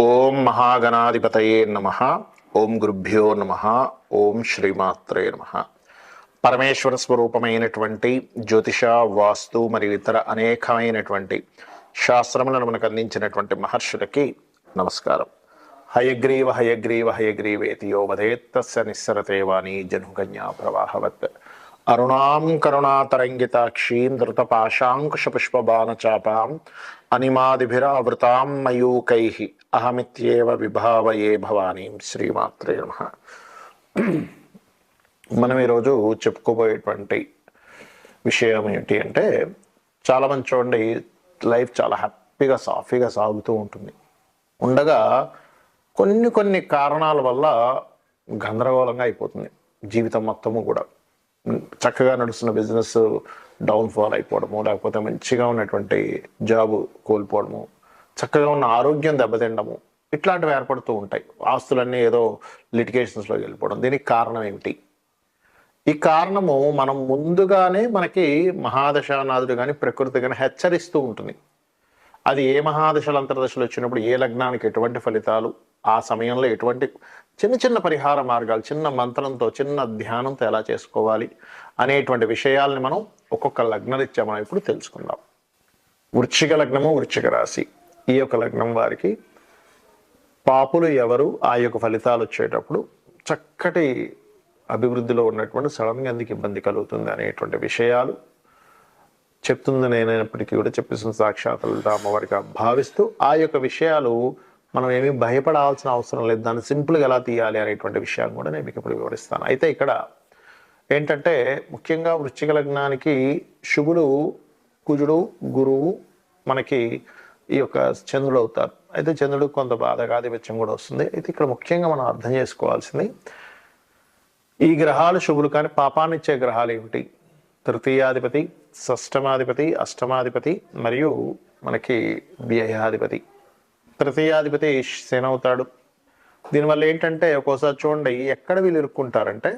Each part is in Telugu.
ఓం మహాగణాధిపతయే నమ. ఓం గురుభ్యో నమ. ఓం శ్రీమాత్రే నమ. పరమేశ్వర స్వరూపమైనటువంటి జ్యోతిష, వాస్తు మరియు ఇతర అనేకమైనటువంటి శాస్త్రములను మనకు అందించినటువంటి మహర్షులకి నమస్కారం. హయగ్రీవ హయగ్రీవ హయగ్రీవేతి యో వదేత్తస్య నిస్సరతే వాణి జనుగన్యా ప్రవాహవత్. అరుణాం కరుణాతరంగితాక్షీం ధృతపాశాంకుశపుష్పబాణచాపాం అనిమాదిభిరావృతాం మయూకైః అహమిత్యేవ విభావయే భవానీం. శ్రీమాత్రే నమః. మనం ఈరోజు చెప్పుకోబోయేటువంటి విషయం ఏంటి అంటే, చాలామంది చూడండి, లైఫ్ చాలా హ్యాపీగా సాఫీగా సాగుతూ ఉంటుంది. ఉండగా కొన్ని కారణాల వల్ల గందరగోళంగా అయిపోతుంది జీవితం మొత్తము కూడా. చక్కగా నడుస్తున్న బిజినెస్ డౌన్ఫాల్ అయిపోవడము, లేకపోతే మంచిగా ఉన్నటువంటి జాబు కోల్పోవడము, చక్కగా ఉన్న ఆరోగ్యం దెబ్బతిండము, ఇట్లాంటివి ఏర్పడుతూ ఉంటాయి. ఆస్తులన్నీ ఏదో లిటిగేషన్స్లోకి వెళ్ళిపోవడం. దీనికి కారణం ఏమిటి? ఈ కారణము మనం ముందుగానే మనకి మహాదశానాథుడు కానీ ప్రకృతి కానీ హెచ్చరిస్తూ ఉంటుంది. అది ఏ మహాదశలు అంతర్దశలు వచ్చినప్పుడు ఏ లగ్నానికి ఎటువంటి ఫలితాలు, ఆ సమయంలో ఎటువంటి చిన్న పరిహార మార్గాలు, చిన్న మంత్రంతో చిన్న ధ్యానంతో ఎలా చేసుకోవాలి అనేటువంటి విషయాల్ని మనం ఒక్కొక్క లగ్నరీత్యా మనం ఇప్పుడు తెలుసుకుందాం. వృశ్చిక లగ్నము, వృశ్చిక రాశి, ఈ యొక్క లగ్నం వారికి పాపులు ఎవరు, ఆ యొక్క ఫలితాలు వచ్చేటప్పుడు చక్కటి అభివృద్ధిలో ఉన్నటువంటి సడన్గా ఎందుకు ఇబ్బంది కలుగుతుంది అనేటువంటి విషయాలు చెప్తుంది. నేనైనప్పటికీ కూడా చెప్పేసిన సాక్షాత్ అమ్మవారిగా భావిస్తూ ఆ యొక్క విషయాలు మనం ఏమీ భయపడాల్సిన అవసరం లేదు, దాన్ని సింపుల్గా ఎలా తీయాలి అనేటువంటి విషయాన్ని కూడా నేను మీకు ఇప్పుడు వివరిస్తాను. అయితే ఇక్కడ ఏంటంటే, ముఖ్యంగా వృశ్చిక లగ్నానికి శుభుడు కుజుడు, గురువు మనకి ఈ యొక్క చంద్రుడు అవుతారు. అయితే చంద్రుడు కొంత బాధకాధిపత్యం కూడా వస్తుంది. అయితే ఇక్కడ ముఖ్యంగా మనం అర్థం చేసుకోవాల్సింది, ఈ గ్రహాలు శుభులు కానీ పాపాన్నిచ్చే గ్రహాలు ఏమిటి? తృతీయాధిపతి, షష్టమాధిపతి, అష్టమాధిపతి మరియు మనకి వ్యయాధిపతి. తృతీయాధిపతి శని అవుతాడు. దీనివల్ల ఏంటంటే, ఒక్కోసారి చూడండి ఎక్కడ వీళ్ళు ఇరుక్కుంటారంటే,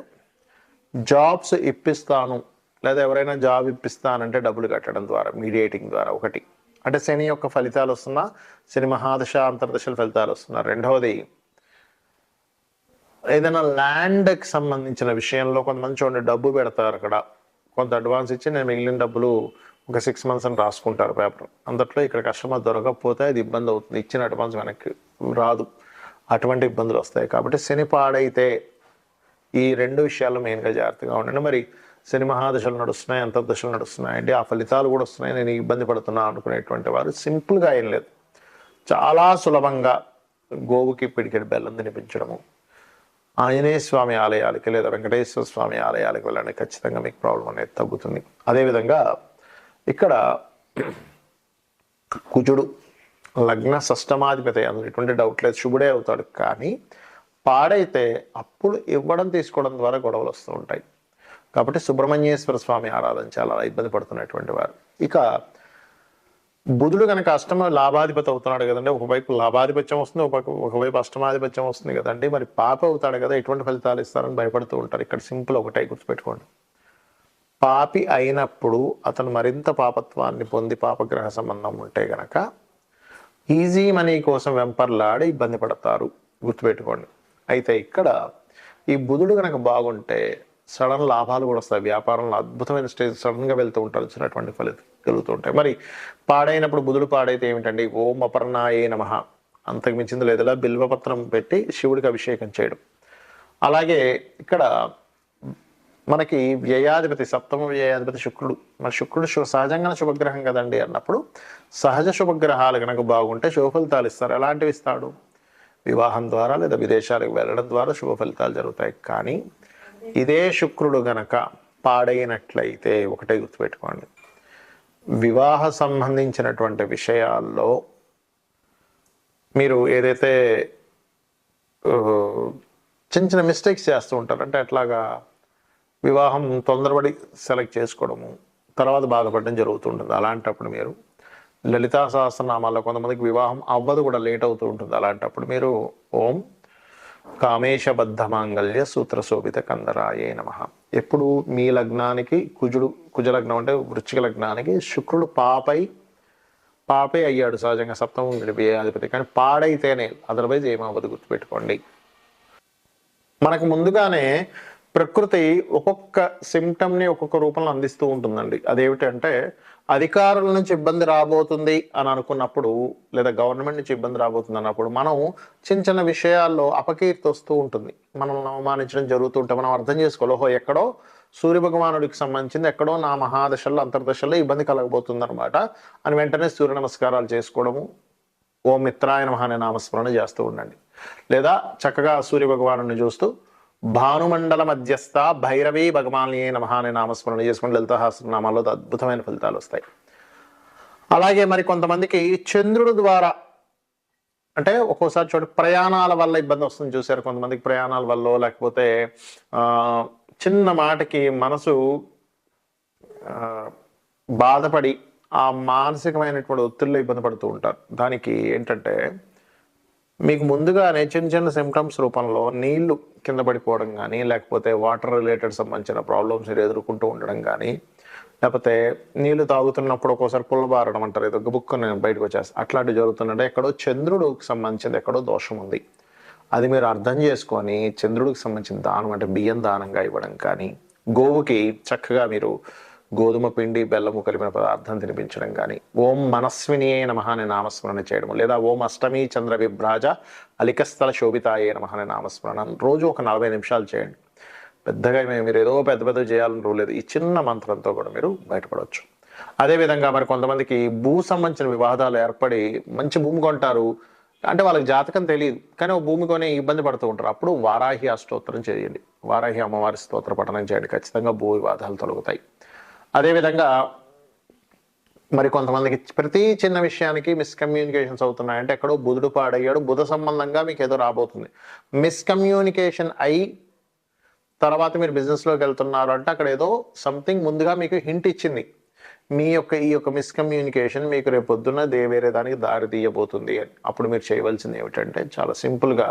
జాబ్స్ ఇప్పిస్తాను లేదా ఎవరైనా జాబ్ ఇప్పిస్తానంటే డబ్బులు కట్టడం ద్వారా, మీడియేటింగ్ ద్వారా ఒకటి అంటే శని యొక్క ఫలితాలు వస్తున్నా, శని మహాదశ అంతర్దశల ఫలితాలు వస్తున్నారు. రెండవది, ఏదైనా ల్యాండ్కి సంబంధించిన విషయంలో కొంతమంది చూడండి డబ్బు పెడతారు, అక్కడ కొంత అడ్వాన్స్ ఇచ్చి నేను మిగిలిన డబ్బులు ఒక 6 months అని రాసుకుంటారు పేపర్. అందుట్లో ఇక్కడ కస్టమర్ దొరకకపోతే అది ఇబ్బంది అవుతుంది, ఇచ్చిన అడ్వాన్స్ వెనక్కి రాదు, అటువంటి ఇబ్బందులు వస్తాయి. కాబట్టి శని పాడైతే ఈ రెండు విషయాలు మెయిన్గా జాగ్రత్తగా ఉండండి. మరి శని మహాదశలు నడుస్తున్నాయి, అంతర్దశలు నడుస్తున్నాయండి, ఆ ఫలితాలు కూడా వస్తున్నాయి, నేను ఇబ్బంది పడుతున్నా అనుకునేటువంటి వారు సింపుల్గా ఏం లేదు, చాలా సులభంగా గోవుకి పిడికెడు బెల్లం తినిపించడము, ఆంజనేయ స్వామి ఆలయాలకి లేదా వెంకటేశ్వర స్వామి ఆలయాలకు వెళ్ళండి, ఖచ్చితంగా మీకు ప్రాబ్లం అనేది తగ్గుతుంది. అదేవిధంగా ఇక్కడ కుజుడు లగ్న షష్టమాధిపతి, అందులో ఎటువంటి డౌట్ లేదు, శుభుడే అవుతాడు. కానీ పాడైతే అప్పుడు ఇవ్వడం తీసుకోవడం ద్వారా గొడవలు వస్తూ ఉంటాయి. కాబట్టి సుబ్రహ్మణ్యేశ్వర స్వామి ఆరాధన చాలా ఇబ్బంది పడుతున్నటువంటి వారు. ఇక బుధుడు కనుక అష్టమ లాభాధిపతి అవుతున్నాడు కదండి, ఒకవైపు లాభాధిపత్యం వస్తుంది, ఒకవైపు అష్టమాధిపత్యం వస్తుంది కదండి, మరి పాప అవుతాడు కదా, ఎటువంటి ఫలితాలు ఇస్తారని భయపడుతూ ఉంటారు. ఇక్కడ సింపుల్ ఒకటే గుర్తుపెట్టుకోండి, పాపి అయినప్పుడు అతను మరింత పాపత్వాన్ని పొంది పాపగ్రహ సంబంధం ఉంటే గనక ఈజీ మనీ కోసం వెంపర్లాడి ఇబ్బంది పడతారు, గుర్తుపెట్టుకోండి. అయితే ఇక్కడ ఈ బుధుడు కనుక బాగుంటే సడన్ లాభాలు కూడా వస్తాయి, వ్యాపారంలో అద్భుతమైన స్టేజ్ సడన్గా వెళ్తూ ఉంటారు, వచ్చినటువంటి ఫలితం కలుగుతూ ఉంటాయి. మరి పాడైనప్పుడు బుధుడు పాడైతే ఏమిటండి? ఓం అపర్ణాయే నమః, అంతకు మించింది లేదులా బిల్వపత్రం పెట్టి శివుడికి అభిషేకం చేయడం. అలాగే ఇక్కడ మనకి వ్యయాధిపతి, సప్తమ వ్యయాధిపతి శుక్రుడు. మరి శుక్రుడు సహజంగా శుభగ్రహం కదండి అన్నప్పుడు, సహజ శుభగ్రహాలు కనుక బాగుంటే శుభ ఫలితాలు ఇస్తారు. ఎలాంటివి ఇస్తాడు? వివాహం ద్వారా లేదా విదేశాలకు వెళ్ళడం ద్వారా శుభ ఫలితాలు జరుగుతాయి. కానీ ఇదే శుక్రుడు గనక పాడైనట్లయితే ఒకటే గుర్తుపెట్టుకోండి, వివాహ సంబంధించినటువంటి విషయాల్లో మీరు ఏదైతే చిన్న మిస్టేక్స్ చేస్తూ ఉంటారు, అంటే అట్లాగా వివాహం తొందరపడి సెలెక్ట్ చేసుకోవడము, తర్వాత బాధపడడం జరుగుతుంటుంది. అలాంటప్పుడు మీరు లలితా సహస్రనామాల్లో కొంతమందికి వివాహం అవ్వదు కూడా, లేట్ అవుతూ ఉంటుంది. అలాంటప్పుడు మీరు ఓం కామేశబద్ధ మాంగళ్య సూత్ర శోభిత కందరాయే నమః. ఎప్పుడు మీ లగ్నానికి కుజలగ్నం అంటే వృశ్చిక లగ్నానికి శుక్రుడు పాపై పాపే అయ్యాడు సహజంగా సప్తమం వ్యయ అధిపతి, కానీ పాడైతేనే, అదర్వైజ్ ఏమవ్వదు, గుర్తుపెట్టుకోండి. మనకు ముందుగానే ప్రకృతి ఒక్కొక్క సిమ్టమ్ని ఒక్కొక్క రూపంలో అందిస్తూ ఉంటుందండి. అదేమిటంటే అధికారుల నుంచి ఇబ్బంది రాబోతుంది అని అనుకున్నప్పుడు, లేదా గవర్నమెంట్ నుంచి ఇబ్బంది రాబోతుంది అన్నప్పుడు మనం చిన్న చిన్న విషయాల్లో అపకీర్తి వస్తూ ఉంటుంది, మనం అవమానించడం జరుగుతుంటే మనం అర్థం చేసుకోవాలి, ఓహో ఎక్కడో సూర్య భగవానుడికి సంబంధించింది, ఎక్కడో నా మహాదశల్లో అంతర్దశల్లో ఇబ్బంది కలగబోతుంది అనమాట అని వెంటనే సూర్య నమస్కారాలు చేసుకోవడము, ఓం మిత్రాయ నమః అనే నామస్మరణ చేస్తూ ఉండండి. లేదా చక్కగా సూర్య భగవాను చూస్తూ భానుమండల మధ్యస్థ భైరవీ భగవాన్యే నమః అనే నామస్మరణ చేసుకుని లలితా సహస్రనామాల్లో అద్భుతమైన ఫలితాలు వస్తాయి. అలాగే మరి కొంతమందికి చంద్రుడి ద్వారా, అంటే ఒక్కోసారి చూడండి ప్రయాణాల వల్ల ఇబ్బంది వస్తుంది చూసారు, కొంతమందికి ప్రయాణాల వల్ల, లేకపోతే చిన్న మాటకి మనసు బాధపడి ఆ మానసికమైనటువంటి ఒత్తిడిలో ఇబ్బంది పడుతూ ఉంటారు. దానికి ఏంటంటే మీకు ముందుగానే చిన్న చిన్న సిమ్టమ్స్ రూపంలో నీళ్లు కింద పడిపోవడం కానీ, లేకపోతే వాటర్ రిలేటెడ్ సంబంధించిన ప్రాబ్లమ్స్ ఎదుర్కొంటూ ఉండడం కానీ, లేకపోతే నీళ్లు తాగుతున్నప్పుడు ఒక్కోసారి పుల్లబారడం అంటారు, ఏదో బుక్కుని బయటకు వచ్చేస్తారు, అట్లాంటివి జరుగుతుందంటే ఎక్కడో చంద్రుడికి సంబంధించింది ఎక్కడో దోషం ఉంది. అది మీరు అర్థం చేసుకొని చంద్రుడికి సంబంధించిన దానం అంటే బియ్యం దానంగా ఇవ్వడం కానీ, గోవుకి చక్కగా మీరు గోధుమ పిండి బెల్లము కలిపిన పదార్థం తినిపించడం కానీ, ఓం మనస్వినియే నమః అనే నామస్మరణ చేయడం, లేదా ఓం అష్టమి చంద్ర విభ్రాజ అలికస్థల శోభితాయే నమః అనే నామస్మరణ రోజు ఒక 40 నిమిషాలు చేయండి. పెద్దగా మీరు ఏదో పెద్ద పెద్ద చేయాలని రూల్ లేదు, ఈ చిన్న మంత్రంతో కూడా మీరు బయటపడవచ్చు. అదేవిధంగా మరి కొంతమందికి భూ సంబంధించిన వివాదాలు ఏర్పడి మంచి భూమి కొంటారు, అంటే వాళ్ళకి జాతకం తెలియదు కానీ భూమి కొని ఇబ్బంది పడుతూ ఉంటారు, అప్పుడు వారాహి అష్టోత్తరం చేయండి, వారాహి అమ్మవారి స్తోత్ర పఠనం చేయండి, ఖచ్చితంగా భూ వివాదాలు తొలగుతాయి. అదేవిధంగా మరి కొంతమందికి ప్రతి చిన్న విషయానికి మిస్కమ్యూనికేషన్స్ అవుతున్నాయంటే ఎక్కడో బుధుడు పాడయ్యాడు, బుధ సంబంధంగా మీకు ఏదో రాబోతుంది, మిస్కమ్యూనికేషన్ అయి తర్వాత మీరు బిజినెస్లోకి వెళ్తున్నారు అంటే అక్కడ ఏదో సంథింగ్ ముందుగా మీకు హింట్ ఇచ్చింది, ఈ యొక్క మిస్కమ్యూనికేషన్ మీకు రేపు పొద్దున్న వేరే దానికి దారి తీయబోతుంది అని. అప్పుడు మీరు చేయవలసింది ఏమిటంటే చాలా సింపుల్గా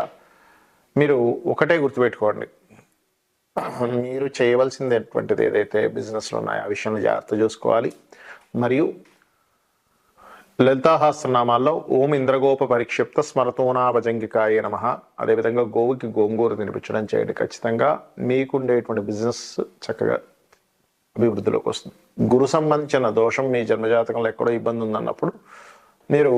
మీరు ఒకటే గుర్తుపెట్టుకోండి, మీరు చేయవలసింది ఏదైతే బిజినెస్లో ఉన్నాయో ఆ విషయంలో జాగ్రత్త చూసుకోవాలి. మరియు లలితా సహస్రనామాల్లో ఓం ఇంద్రగోప పరిక్షిప్త స్మరతోనాభజంగికాయ నమః, అదేవిధంగా గోవుకి గోంగూర తినిపించడం చేయండి. ఖచ్చితంగా మీకుండేటువంటి బిజినెస్ చక్కగా అభివృద్ధిలోకి వస్తుంది. గురు సంబంధించిన దోషం మీ జన్మజాతకంలో ఎక్కడో ఇబ్బంది ఉందన్నప్పుడు మీరు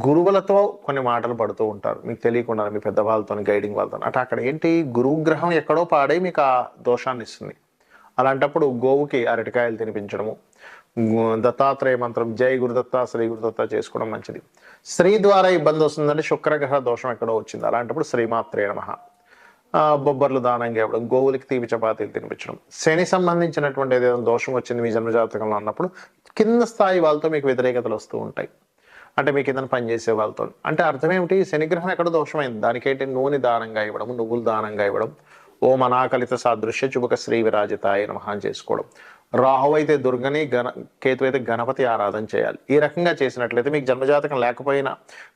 గురువులతో కొన్ని మాటలు పడుతూ ఉంటారు, మీకు తెలియకుండా మీ పెద్దవాళ్ళతో గైడింగ్ వాళ్ళతో, అంటే అక్కడ ఏంటి గురుగ్రహం ఎక్కడో పాడే మీకు ఆ దోషాన్ని ఇస్తుంది. అలాంటప్పుడు గోవుకి అరటికాయలు తినిపించడము, దత్తాత్రేయ మంత్రం జై గురుదత్త శ్రీ గురుదత్త చేసుకోవడం మంచిది. స్త్రీ ద్వారా ఇబ్బంది వస్తుందంటే శుక్రగ్రహ దోషం ఎక్కడో వచ్చింది, అలాంటప్పుడు శ్రీమాత్రే నమః, బొబ్బర్లు దానంగా ఇవ్వడం, గోవులకి తీపి చపాతీలు తినిపించడం. శని సంబంధించినటువంటి ఏదైనా దోషం వచ్చింది మీ జన్మజాతకంలో అన్నప్పుడు కింద స్థాయి వాళ్ళతో మీకు వ్యతిరేకతలు వస్తూ ఉంటాయి, అంటే మీకు ఏదైనా పని చేసే వాళ్ళతో, అంటే అర్థం ఏమిటి, శనిగ్రహం ఎక్కడ దోషమైంది, దానికేంటి నూనె దానంగా ఇవ్వడం, నువ్వులు దానంగా ఇవ్వడం, ఓం అనాకలిత సాదృశ్య చుబక శ్రీ విరాజితాయ నమః చేసుకోవడం. రాహు అయితే దుర్గని, కేతు అయితే గణపతి ఆరాధన చేయాలి. ఈ రకంగా చేసినట్లయితే మీకు జన్మజాతకం లేకపోయినా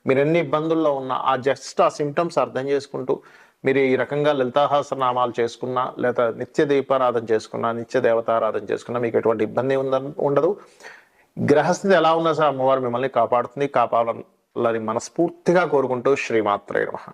మీరు ఎన్ని ఇబ్బందుల్లో ఉన్నా ఆ సిమ్టమ్స్ అర్థం చేసుకుంటూ మీరు ఈ రకంగా లలితా సహస్రనామాలు చేసుకున్నా, లేదా నిత్య దీపారాధన చేసుకున్నా, నిత్య దేవతారాధన చేసుకున్నా మీకు ఎటువంటి ఇబ్బంది ఉండదు. గ్రహస్థితి ఎలా ఉన్నా సార్ అమ్మవారు మిమ్మల్ని కాపాడుతుంది, కాపాడాలని మనస్ఫూర్తిగా కోరుకుంటూ శ్రీమాత్రే నమః.